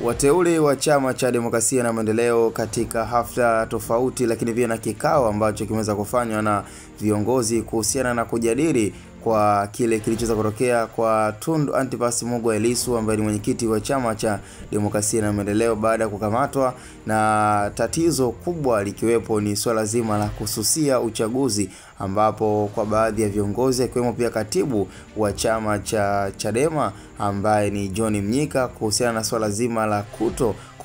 Wateule wa Chama cha Demokrasia na Maendeleo katika hafla tofauti, lakini pia na kikao ambacho kimeweza kufanywa na viongozi kuhusiana na kujadili kwa kile kilichoweza kutokea kwa Tundu Antipas Mugwa Lissu ambaye ni mwenyekiti wa Chama cha Demokrasia na Maendeleo baada ya kukamatwa, na tatizo kubwa likiwepo ni swala zima la kususia uchaguzi, ambapo kwa baadhi ya viongozi akiwemo pia katibu wa chama cha Chadema ambaye ni John Mnyika kuhusiana na swala zima la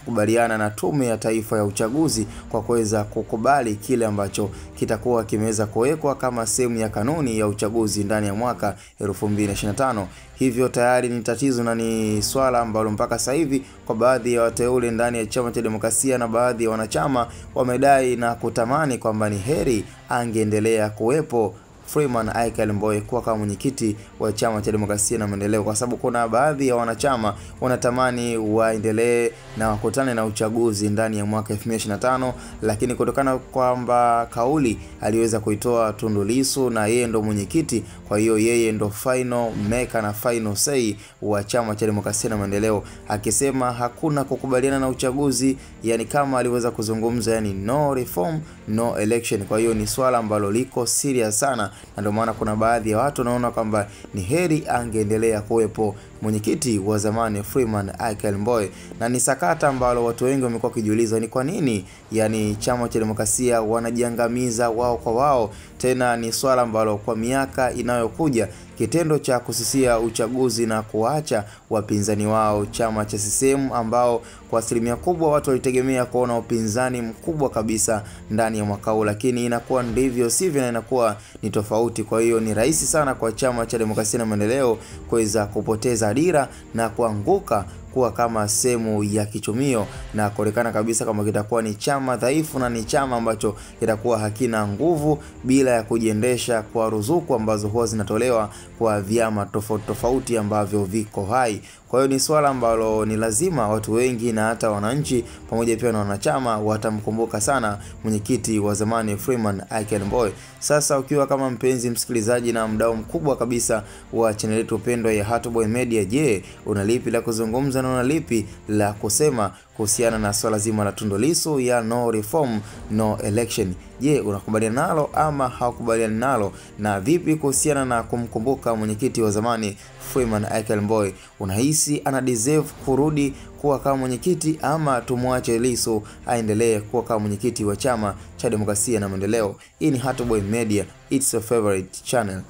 kukubaliana na Tume ya Taifa ya Uchaguzi kwa kuweza kukubali kile ambacho kitakuwa kimeweza kuwekwa kama sehemu ya kanuni ya uchaguzi ndani ya mwaka 2025. Hivyo tayari ni tatizo na ni swala ambalo mpaka sasa hivi kwa baadhi ya wateule ndani ya Chama cha Demokrasia na baadhi ya wanachama wamedai na kutamani kwamba ni heri angeendelea kuwepo Freeman Aikael Mbowe kuwa kama mwenyekiti wa Chama cha Demokrasia na Maendeleo, kwa sababu kuna baadhi ya wanachama wanatamani waendelee na wakutane na uchaguzi ndani ya mwaka 2025, lakini kutokana kwamba kauli aliweza kuitoa Tundu Lissu na yeye ndo mwenyekiti, kwa hiyo yeye ndo final maker na final say wa Chama cha Demokrasia na Maendeleo, akisema hakuna kukubaliana na uchaguzi, yani kama aliweza kuzungumza, yani no reform no election. Kwa hiyo ni swala ambalo liko serious sana, na ndio maana kuna baadhi ya watu wanaona kwamba ni heri angeendelea kuwepo mwenyekiti wa zamani Freeman Aikael Mbowe. Na ni sakata ambalo watu wengi wamekuwa kijiuliza ni kwa nini yani Chama cha Demokrasia wanajiangamiza wao kwa wao. Tena ni swala ambalo kwa miaka inayokuja kitendo cha kusisia uchaguzi na kuacha wapinzani wao chama cha CCM, ambao kwa asilimia kubwa watu walitegemea kuona upinzani mkubwa kabisa ndani ya mwaka huu, lakini inakuwa ndivyo sivyo na inakuwa ni tofauti. Kwa hiyo ni rahisi sana kwa Chama cha Demokrasia na Maendeleo kuweza kupoteza dira na kuanguka kuwa kama sehemu ya kichumio na kuonekana kabisa kama kitakuwa ni chama dhaifu na ni chama ambacho kitakuwa hakina nguvu bila ya kujiendesha kwa ruzuku ambazo huwa zinatolewa kwa vyama tofauti ambavyo viko hai. Kwa hiyo ni swala ambalo ni lazima watu wengi na hata wananchi pamoja pia na wanachama watamkumbuka sana mwenyekiti wa zamani Freeman Aikael Mbowe. Sasa ukiwa kama mpenzi msikilizaji na mdau mkubwa kabisa wa channel yetu pendwa ya Hatboy Media, je, unalipi la kuzungumza na unalipi la kusema kuhusiana na swala zima la Tundu Lissu ya no reform no election? Je, unakubaliana nalo ama haukubaliani nalo? Na vipi kuhusiana na kumkumbuka mwenyekiti wa zamani Freeman Aikael Mbowe? Unahisi ana deserve kurudi kuwa kama mwenyekiti ama tumwache Lissu aendelee kuwa kama mwenyekiti wa Chama cha Demokrasia na Maendeleo? Hii ni Hatboy Media, it's your favorite channel.